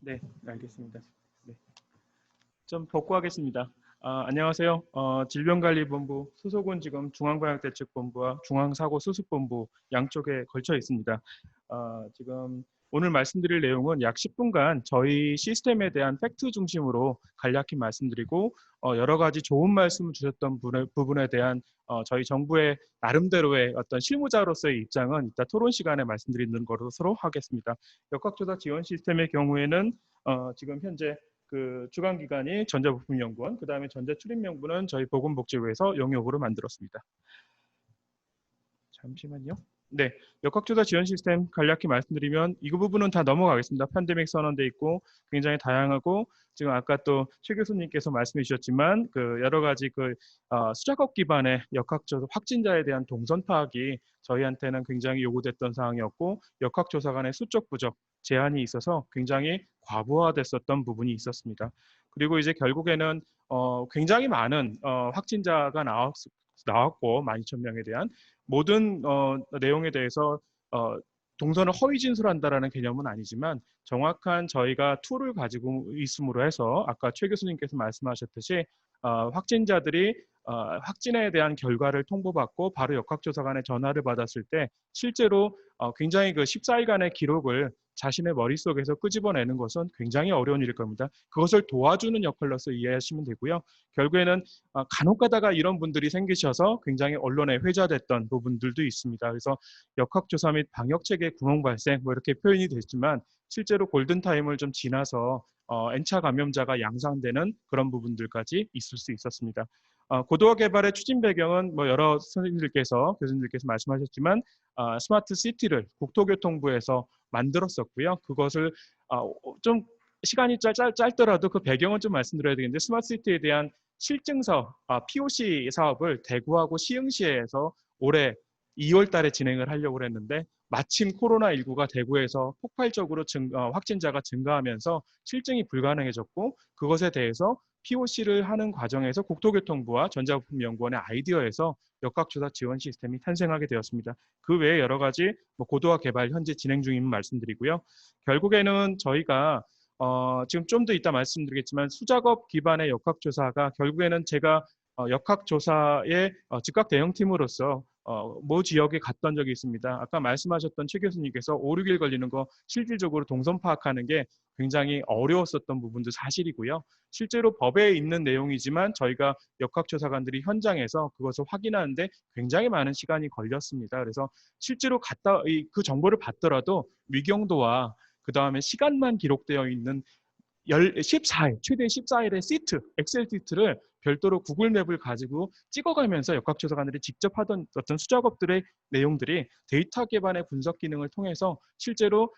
네, 알겠습니다. 네, 좀 복구하겠습니다. 안녕하세요. 질병관리본부 소속은 지금 중앙방역대책본부와 중앙사고수습본부 양쪽에 걸쳐 있습니다. 지금 오늘 말씀드릴 내용은 약 10분간 저희 시스템에 대한 팩트 중심으로 간략히 말씀드리고 여러 가지 좋은 말씀을 주셨던 부분에 대한 저희 정부의 나름대로의 어떤 실무자로서의 입장은 이따 토론 시간에 말씀드리는 것으로 하겠습니다. 역학조사 지원 시스템의 경우에는 지금 현재 그 주관기관이 전자부품연구원, 그 다음에 전자출입명부는 저희 보건복지부에서 영역으로 만들었습니다. 잠시만요. 네, 역학조사 지원 시스템 간략히 말씀드리면 이 부분은 다 넘어가겠습니다. 팬데믹 선언돼 있고 굉장히 다양하고 지금 아까 또 최 교수님께서 말씀해 주셨지만 그 여러 가지 그 수작업 기반의 역학조사 확진자에 대한 동선 파악이 저희한테는 굉장히 요구됐던 사항이었고 역학조사 간의 수적 부족 제한이 있어서 굉장히 과부하됐었던 부분이 있었습니다. 그리고 이제 결국에는 굉장히 많은 확진자가 나왔고 12,000명에 대한 모든 내용에 대해서 동선을 허위 진술한다라는 개념은 아니지만 정확한 저희가 툴을 가지고 있음으로 해서 아까 최 교수님께서 말씀하셨듯이 확진자들이 확진에 대한 결과를 통보받고 바로 역학조사관에 전화를 받았을 때 실제로 굉장히 그 14일간의 기록을 자신의 머릿속에서 끄집어내는 것은 굉장히 어려운 일일 겁니다. 그것을 도와주는 역할로서 이해하시면 되고요. 결국에는 간혹 가다가 이런 분들이 생기셔서 굉장히 언론에 회자됐던 부분들도 있습니다. 그래서 역학조사 및 방역체계 구멍 발생 뭐 이렇게 표현이 됐지만 실제로 골든타임을 좀 지나서 N차 감염자가 양상되는 그런 부분들까지 있을 수 있었습니다. 고도화 개발의 추진 배경은 뭐 여러 교수님들께서 말씀하셨지만 스마트 시티를 국토교통부에서 만들었었고요. 그것을 좀 시간이 짧더라도 그 배경은 좀 말씀드려야 되겠는데 스마트 시티에 대한 실증서, POC 사업을 대구하고 시흥시에서 올해 2월 달에 진행을 하려고 했는데 마침 코로나19가 대구에서 폭발적으로 확진자가 증가하면서 실증이 불가능해졌고 그것에 대해서 POC를 하는 과정에서 국토교통부와 전자부품연구원의 아이디어에서 역학조사 지원 시스템이 탄생하게 되었습니다. 그 외에 여러 가지 고도화 개발 현재 진행 중임을 말씀드리고요. 결국에는 저희가 지금 좀 더 이따 말씀드리겠지만 수작업 기반의 역학조사가 결국에는 제가 역학조사의 즉각 대응팀으로서 모 지역에 갔던 적이 있습니다. 아까 말씀하셨던 최 교수님께서 5, 6일 걸리는 거 실질적으로 동선 파악하는 게 굉장히 어려웠었던 부분도 사실이고요. 실제로 법에 있는 내용이지만 저희가 역학조사관들이 현장에서 그것을 확인하는데 굉장히 많은 시간이 걸렸습니다. 그래서 실제로 그 정보를 받더라도 위경도와 그 다음에 시간만 기록되어 있는 14일, 최대 14일의 시트, 엑셀 시트를 별도로 구글 맵을 가지고 찍어가면서 역학조사관들이 직접 하던 어떤 수작업들의 내용들이 데이터 기반의 분석 기능을 통해서 실제로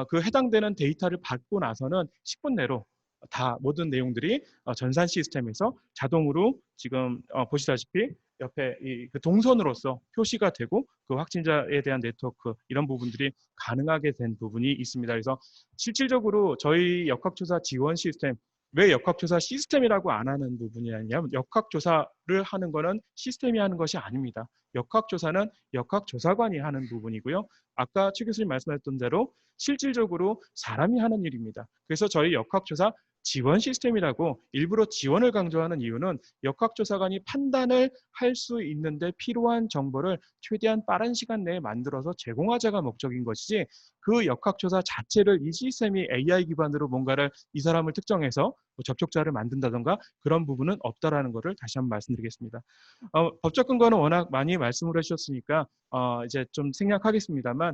그 해당되는 데이터를 받고 나서는 10분 내로 다 모든 내용들이 전산 시스템에서 자동으로 지금 보시다시피 옆에 그 동선으로서 표시가 되고 그 확진자에 대한 네트워크 이런 부분들이 가능하게 된 부분이 있습니다. 그래서 실질적으로 저희 역학조사 지원 시스템 왜 역학조사 시스템이라고 안 하는 부분이 아니냐면 역학조사를 하는 거는 시스템이 하는 것이 아닙니다. 역학조사는 역학조사관이 하는 부분이고요. 아까 최 교수님 말씀하셨던 대로 실질적으로 사람이 하는 일입니다. 그래서 저희 역학조사 지원 시스템이라고 일부러 지원을 강조하는 이유는 역학조사관이 판단을 할 수 있는데 필요한 정보를 최대한 빠른 시간 내에 만들어서 제공하자가 목적인 것이지 그 역학조사 자체를 이 시스템이 AI 기반으로 뭔가를 이 사람을 특정해서 접촉자를 만든다던가 그런 부분은 없다라는 것을 다시 한번 말씀드리겠습니다. 법적 근거는 워낙 많이 말씀을 해주셨으니까 이제 좀 생략하겠습니다만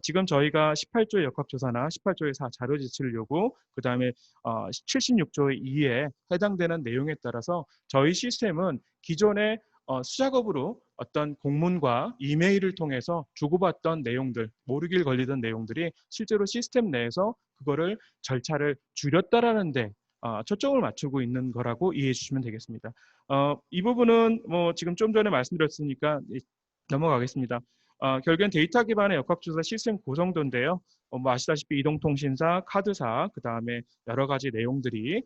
지금 저희가 18조의 역학조사나 18조의 자료 제출 요구, 그 다음에 76조 2에 해당되는 내용에 따라서 저희 시스템은 기존의 수작업으로 어떤 공문과 이메일을 통해서 주고받던 내용들, 모르길 걸리던 내용들이 실제로 시스템 내에서 그거를 절차를 줄였다라는 데 초점을 맞추고 있는 거라고 이해해 주시면 되겠습니다. 이 부분은 뭐 지금 좀 전에 말씀드렸으니까 넘어가겠습니다. 결국엔 데이터 기반의 역학조사 시스템 구성도인데요. 뭐 아시다시피 이동통신사, 카드사, 그 다음에 여러 가지 내용들이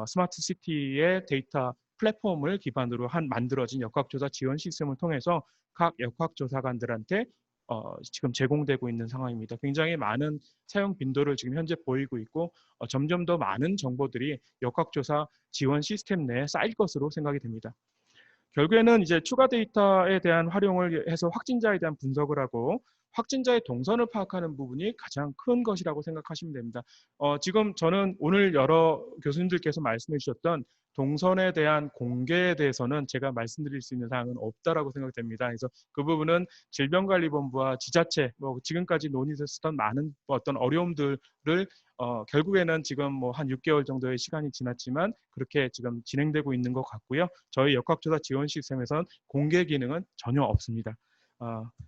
스마트 시티의 데이터 플랫폼을 기반으로 만들어진 역학조사 지원 시스템을 통해서 각 역학조사관들한테 지금 제공되고 있는 상황입니다. 굉장히 많은 사용 빈도를 지금 현재 보이고 있고 점점 더 많은 정보들이 역학조사 지원 시스템 내에 쌓일 것으로 생각이 됩니다. 결국에는 이제 추가 데이터에 대한 활용을 해서 확진자에 대한 분석을 하고 확진자의 동선을 파악하는 부분이 가장 큰 것이라고 생각하시면 됩니다. 지금 저는 오늘 여러 교수님들께서 말씀해 주셨던 동선에 대한 공개에 대해서는 제가 말씀드릴 수 있는 사항은 없다라고 생각됩니다. 그래서 그 부분은 질병관리본부와 지자체, 뭐 지금까지 논의됐었던 많은 어떤 어려움들을 결국에는 지금 뭐 한 6개월 정도의 시간이 지났지만 그렇게 지금 진행되고 있는 것 같고요. 저희 역학조사 지원 시스템에선 공개 기능은 전혀 없습니다.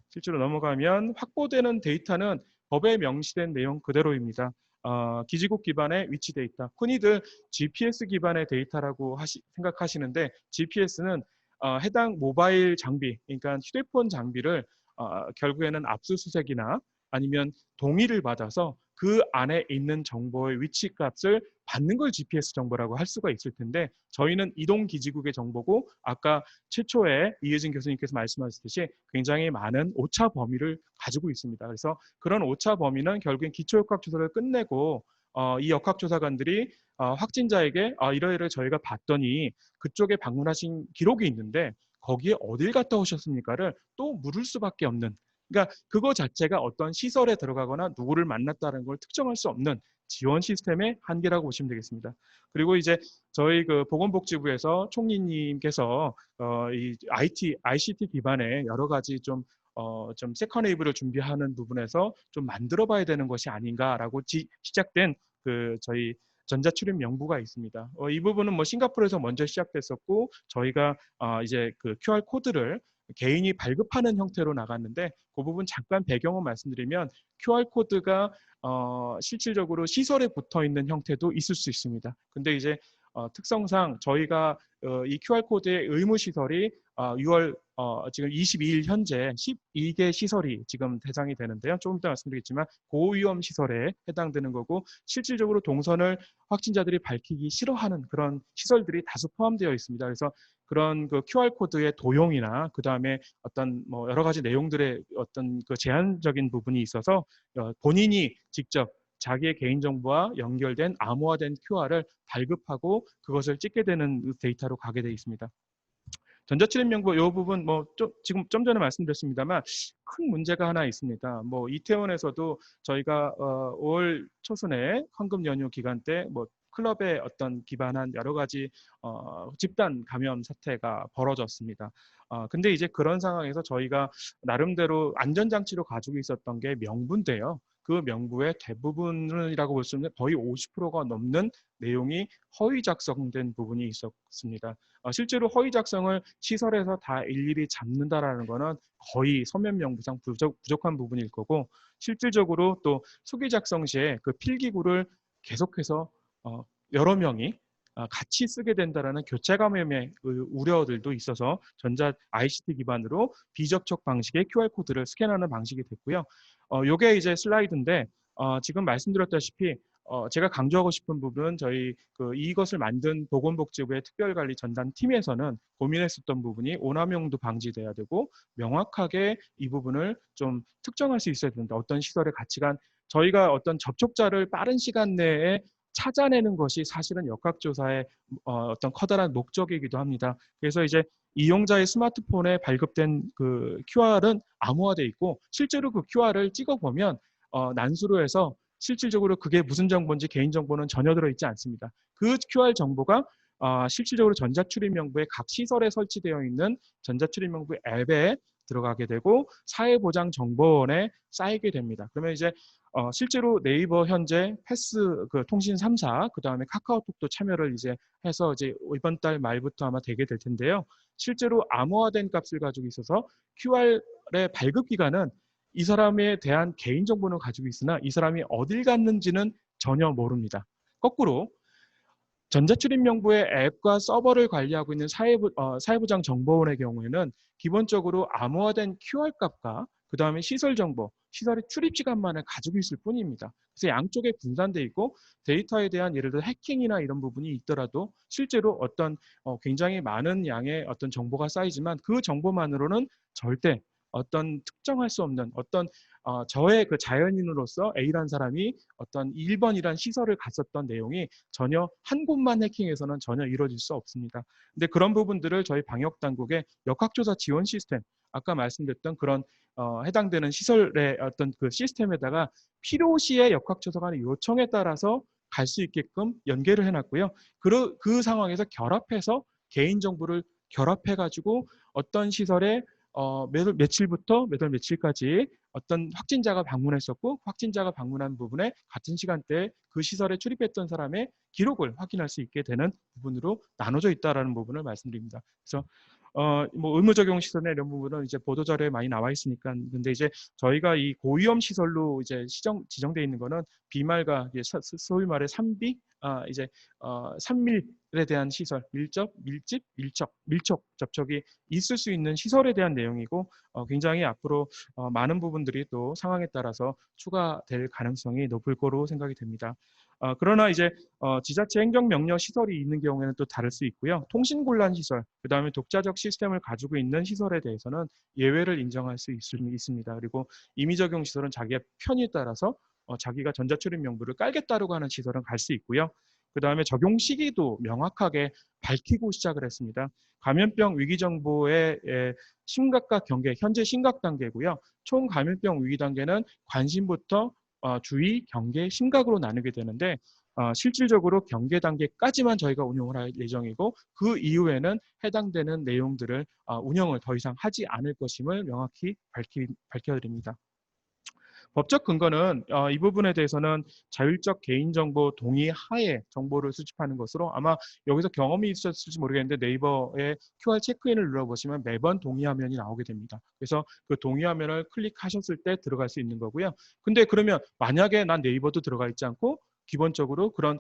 실제로 넘어가면 확보되는 데이터는 법에 명시된 내용 그대로입니다. 기지국 기반의 위치 데이터, 흔히들 GPS 기반의 데이터라고 생각하시는데 GPS는 해당 모바일 장비, 그러니까 휴대폰 장비를 결국에는 압수수색이나 아니면 동의를 받아서 그 안에 있는 정보의 위치값을 받는 걸 GPS 정보라고 할 수가 있을 텐데 저희는 이동 기지국의 정보고 아까 최초에 이혜진 교수님께서 말씀하셨듯이 굉장히 많은 오차 범위를 가지고 있습니다. 그래서 그런 오차 범위는 결국엔 기초역학조사를 끝내고 이 역학조사관들이 확진자에게 이러이러 저희가 봤더니 그쪽에 방문하신 기록이 있는데 거기에 어딜 갔다 오셨습니까를 또 물을 수밖에 없는, 그러니까 그거 자체가 어떤 시설에 들어가거나 누구를 만났다는 걸 특정할 수 없는 지원 시스템의 한계라고 보시면 되겠습니다. 그리고 이제 저희 그 보건복지부에서 총리님께서 이 ICT 기반의 여러 가지 좀 세컨웨이브를 준비하는 부분에서 좀 만들어봐야 되는 것이 아닌가라고 시작된 그 저희 전자출입 명부가 있습니다. 이 부분은 뭐 싱가포르에서 먼저 시작됐었고 저희가 이제 그 QR 코드를 개인이 발급하는 형태로 나갔는데 그 부분 잠깐 배경을 말씀드리면 QR 코드가 실질적으로 시설에 붙어 있는 형태도 있을 수 있습니다. 근데 이제 특성상 저희가 이 QR 코드의 의무 시설이 6월 지금 22일 현재 12개 시설이 지금 대상이 되는데요. 조금 이따 말씀드리겠지만 고위험 시설에 해당되는 거고 실질적으로 동선을 확진자들이 밝히기 싫어하는 그런 시설들이 다수 포함되어 있습니다. 그래서 그런 그 QR 코드의 도용이나 그 다음에 어떤 뭐 여러 가지 내용들의 어떤 그 제한적인 부분이 있어서 본인이 직접 자기의 개인정보와 연결된 암호화된 QR을 발급하고 그것을 찍게 되는 데이터로 가게 되어 있습니다. 전자출입명부 이 부분 지금 좀 전에 말씀드렸습니다만 큰 문제가 하나 있습니다. 뭐 이태원에서도 저희가 5월 초순에 황금 연휴 기간 때 뭐 클럽에 어떤 기반한 여러 가지 집단 감염 사태가 벌어졌습니다. 근데 이제 그런 상황에서 저희가 나름대로 안전장치로 가지고 있었던 게 명부인데요. 그 명부의 대부분이라고 볼 수 있는 거의 50%가 넘는 내용이 허위 작성된 부분이 있었습니다. 실제로 허위 작성을 시설에서 다 일일이 잡는다라는 것은 거의 서면 명부상 부족한 부분일 거고 실질적으로 또 수기 작성 시에 그 필기구를 계속해서 여러 명이 같이 쓰게 된다라는 교차 감염의 우려들도 있어서 전자 ICT 기반으로 비접촉 방식의 QR코드를 스캔하는 방식이 됐고요. 요게 이제 슬라이드인데 지금 말씀드렸다시피 제가 강조하고 싶은 부분은 저희 이것을 만든 보건복지부의 특별관리 전담 팀에서는 고민했었던 부분이 오남용도 방지돼야 되고 명확하게 이 부분을 좀 특정할 수 있어야 된다. 어떤 시설에 같이 간 저희가 어떤 접촉자를 빠른 시간 내에 찾아내는 것이 사실은 역학조사의 어떤 커다란 목적이기도 합니다. 그래서 이제 이용자의 스마트폰에 발급된 그 QR은 암호화돼 있고 실제로 그 QR을 찍어보면 난수로 해서 실질적으로 그게 무슨 정보인지 개인정보는 전혀 들어있지 않습니다. 그 QR 정보가 실질적으로 전자출입명부의 각 시설에 설치되어 있는 전자출입명부 앱에 들어가게 되고 사회보장정보원에 쌓이게 됩니다. 그러면 이제 실제로 네이버 현재 패스 그 통신 3사 그다음에 카카오톡도 참여를 이제 해서 이제 이번 달 말부터 아마 되게 될 텐데요. 실제로 암호화된 값을 가지고 있어서 QR의 발급 기간은 이 사람에 대한 개인정보는 가지고 있으나 이 사람이 어딜 갔는지는 전혀 모릅니다. 거꾸로 전자출입명부의 앱과 서버를 관리하고 있는 사회보장정보원의 경우에는 기본적으로 암호화된 QR값과 그 다음에 시설 정보, 시설의 출입 시간만을 가지고 있을 뿐입니다. 그래서 양쪽에 분산돼 있고 데이터에 대한 예를 들어 해킹이나 이런 부분이 있더라도 실제로 어떤 굉장히 많은 양의 어떤 정보가 쌓이지만 그 정보만으로는 절대 어떤 특정할 수 없는 어떤 저의 그 자연인으로서 A라는 사람이 어떤 1번이란 시설을 갔었던 내용이 전혀 한 곳만 해킹해서는 전혀 이루어질 수 없습니다. 근데 그런 부분들을 저희 방역 당국의 역학조사 지원 시스템, 아까 말씀드렸던 그런 해당되는 시설의 어떤 그 시스템에다가 필요시에 역학조사관의 요청에 따라서 갈 수 있게끔 연계를 해놨고요. 그 상황에서 결합해서 개인정보를 결합해가지고 어떤 시설에 몇 월 며칠부터 몇 월 며칠까지 어떤 확진자가 방문했었고 확진자가 방문한 부분에 같은 시간대에 그 시설에 출입했던 사람의 기록을 확인할 수 있게 되는 부분으로 나눠져 있다라는 부분을 말씀드립니다. 그래서 뭐 의무 적용 시설이나 이런 부분은 이제 보도 자료에 많이 나와 있으니까. 근데 이제 저희가 이 고위험 시설로 이제 지정돼 있는 거는 비말과 소위 말해 3비 이제 3밀에 대한 시설, 밀접, 밀집, 밀촉 접촉이 있을 수 있는 시설에 대한 내용이고 굉장히 앞으로 많은 부분들이 또 상황에 따라서 추가될 가능성이 높을 거로 생각이 됩니다. 그러나 이제 지자체 행정명령 시설이 있는 경우에는 또 다를 수 있고요. 통신곤란 시설, 그 다음에 독자적 시스템을 가지고 있는 시설에 대해서는 예외를 인정할 수 있습니다. 그리고 임의적용 시설은 자기의 편에 따라서 자기가 전자출입 명부를 깔겠다고 하는 시설은 갈 수 있고요. 그 다음에 적용 시기도 명확하게 밝히고 시작을 했습니다. 감염병 위기 정보의 심각과 경계, 현재 심각 단계고요. 총 감염병 위기 단계는 관심부터 주의, 경계, 심각으로 나누게 되는데 실질적으로 경계 단계까지만 저희가 운영을 할 예정이고 그 이후에는 해당되는 내용들을 운영을 더 이상 하지 않을 것임을 명확히 밝혀드립니다. 법적 근거는 이 부분에 대해서는 자율적 개인정보 동의 하에 정보를 수집하는 것으로 아마 여기서 경험이 있었을지 모르겠는데 네이버에 QR 체크인을 눌러보시면 매번 동의 화면이 나오게 됩니다. 그래서 그 동의 화면을 클릭하셨을 때 들어갈 수 있는 거고요. 근데 그러면 만약에 난 네이버도 들어가 있지 않고 기본적으로 그런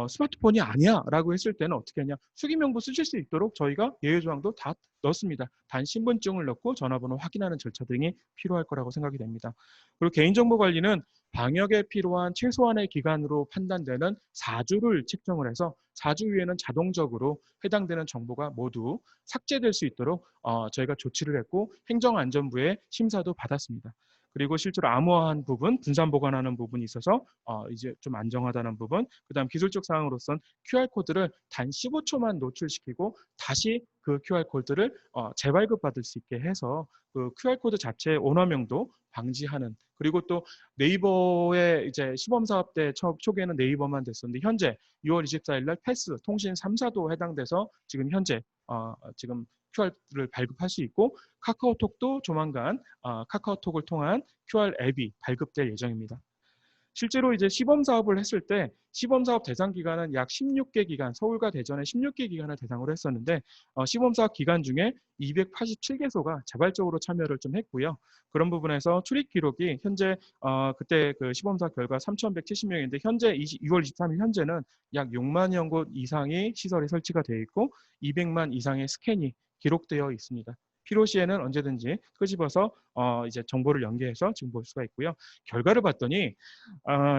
스마트폰이 아니야 라고 했을 때는 어떻게 하냐, 수기명부 쓰실 수 있도록 저희가 예외조항도 다 넣습니다. 단 신분증을 넣고 전화번호 확인하는 절차 등이 필요할 거라고 생각이 됩니다. 그리고 개인정보 관리는 방역에 필요한 최소한의 기간으로 판단되는 4주를 책정을 해서 4주 후에는 자동적으로 해당되는 정보가 모두 삭제될 수 있도록 저희가 조치를 했고 행정안전부의 심사도 받았습니다. 그리고 실제로 암호화한 부분, 분산 보관하는 부분이 있어서 이제 좀 안정하다는 부분, 그다음 기술적 사항으로선 QR코드를 단 15초만 노출시키고 다시 그 QR코드를 재발급받을 수 있게 해서 그 QR코드 자체의 오너명도 방지하는, 그리고 또 네이버의 이제 시범사업 때 초기에는 네이버만 됐었는데 현재 6월 24일 날 패스, 통신 3사도 해당돼서 지금 현재 지금 QR를 발급할 수 있고 카카오톡도 조만간 카카오톡을 통한 QR 앱이 발급될 예정입니다. 실제로 이제 시범 사업을 했을 때 시범 사업 대상 기간은 약 16개 기간, 서울과 대전의 16개 기간을 대상으로 했었는데 시범 사업 기간 중에 287개소가 자발적으로 참여를 좀 했고요. 그런 부분에서 출입 기록이 현재 그때 그 시범 사업 결과 3,170명인데 현재 6월 23일 현재는 약 6만여 곳 이상의 시설이 설치가 되어 있고 200만 이상의 스캔이 기록되어 있습니다. 필요시에는 언제든지 끄집어서 이제 정보를 연계해서 지금 볼 수가 있고요. 결과를 봤더니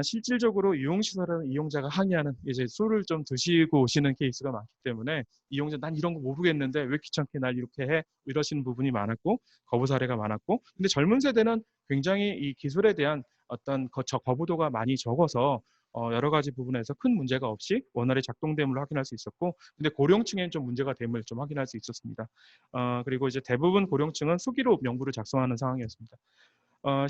실질적으로 유흥시설은 이용자가 항의하는, 이제 술을 좀 드시고 오시는 케이스가 많기 때문에 이용자 난 이런 거 모르겠는데 왜 귀찮게 날 이렇게 해, 이러시는 부분이 많았고 거부 사례가 많았고, 근데 젊은 세대는 굉장히 이 기술에 대한 어떤 거부도가 많이 적어서 여러 가지 부분에서 큰 문제가 없이 원활히 작동됨을 확인할 수 있었고, 근데 고령층에는 좀 문제가 됨을 좀 확인할 수 있었습니다. 그리고 이제 대부분 고령층은 수기로 명부를 작성하는 상황이었습니다.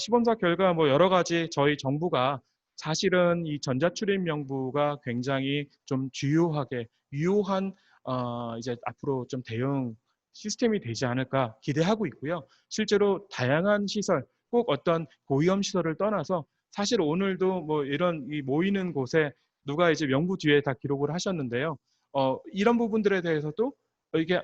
시범사 결과 뭐 여러 가지 저희 정부가 사실은 이 전자출입 명부가 굉장히 좀 주요하게 유효한 이제 앞으로 좀 대응 시스템이 되지 않을까 기대하고 있고요. 실제로 다양한 시설, 꼭 어떤 고위험 시설을 떠나서 사실 오늘도 뭐 이런 이 모이는 곳에 누가 이제 명부 뒤에 다 기록을 하셨는데요. 이런 부분들에 대해서도 이게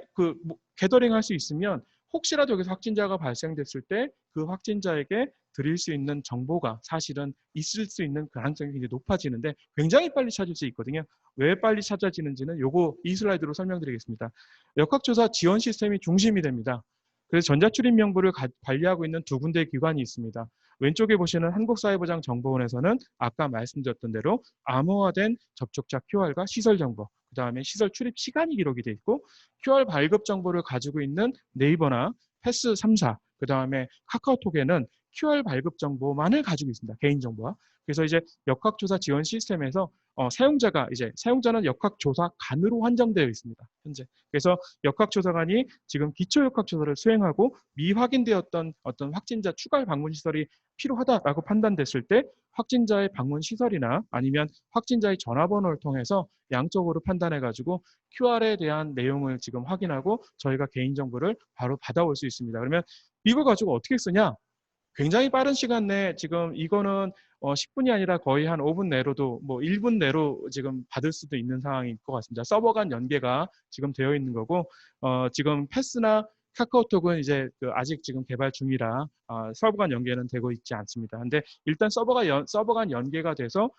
게더링 할 수 있으면 혹시라도 여기서 확진자가 발생됐을 때 그 확진자에게 드릴 수 있는 정보가 사실은 있을 수 있는 가능성이 굉장히 높아지는데 굉장히 빨리 찾을 수 있거든요. 왜 빨리 찾아지는지는 이 슬라이드로 설명드리겠습니다. 역학조사 지원 시스템이 중심이 됩니다. 그래서 전자출입 명부를 관리하고 있는 두 군데의 기관이 있습니다. 왼쪽에 보시는 한국사회보장정보원에서는 아까 말씀드렸던 대로 암호화된 접촉자 QR과 시설 정보, 그 다음에 시설 출입 시간이 기록이 되어 있고 QR 발급 정보를 가지고 있는 네이버나 패스 3사, 그 다음에 카카오톡에는 QR 발급 정보만을 가지고 있습니다. 개인정보와. 그래서 이제 역학조사 지원 시스템에서 사용자는 역학조사관으로 한정되어 있습니다. 현재. 그래서 역학조사관이 지금 기초역학조사를 수행하고 미확인되었던 어떤 확진자 추가 방문 시설이 필요하다라고 판단됐을 때 확진자의 방문 시설이나 아니면 확진자의 전화번호를 통해서 양적으로 판단해가지고 QR에 대한 내용을 지금 확인하고 저희가 개인정보를 바로 받아올 수 있습니다. 그러면 이거 가지고 어떻게 쓰냐? 굉장히 빠른 시간 내에 지금 이거는 10분이 아니라 거의 한 5분 내로도 뭐 1분 내로 지금 받을 수도 있는 상황일 것 같습니다. 서버 간 연계가 지금 되어 있는 거고 지금 패스나 카카오톡은 이제 아직 지금 개발 중이라 서버 간 연계는 되고 있지 않습니다. 근데 일단 서버 간 연계가 돼서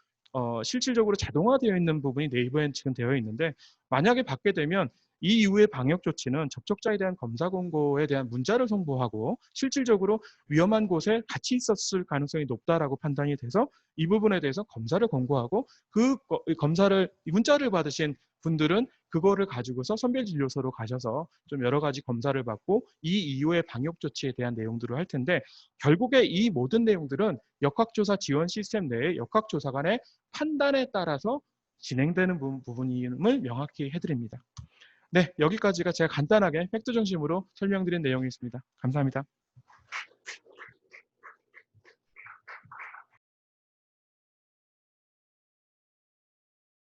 실질적으로 자동화되어 있는 부분이 네이버엔 지금 되어 있는데 만약에 받게 되면 이 이후의 방역 조치는 접촉자에 대한 검사 공고에 대한 문자를 송부하고 실질적으로 위험한 곳에 같이 있었을 가능성이 높다라고 판단이 돼서 이 부분에 대해서 검사를 권고하고 그 검사를 문자를 받으신 분들은 그거를 가지고서 선별진료소로 가셔서 좀 여러 가지 검사를 받고 이 이후의 방역 조치에 대한 내용들을 할 텐데 결국에 이 모든 내용들은 역학조사 지원 시스템 내에 역학조사관의 판단에 따라서 진행되는 부분임을 명확히 해드립니다. 네, 여기까지가 제가 간단하게 팩트 중심으로 설명드린 내용이 있습니다. 감사합니다.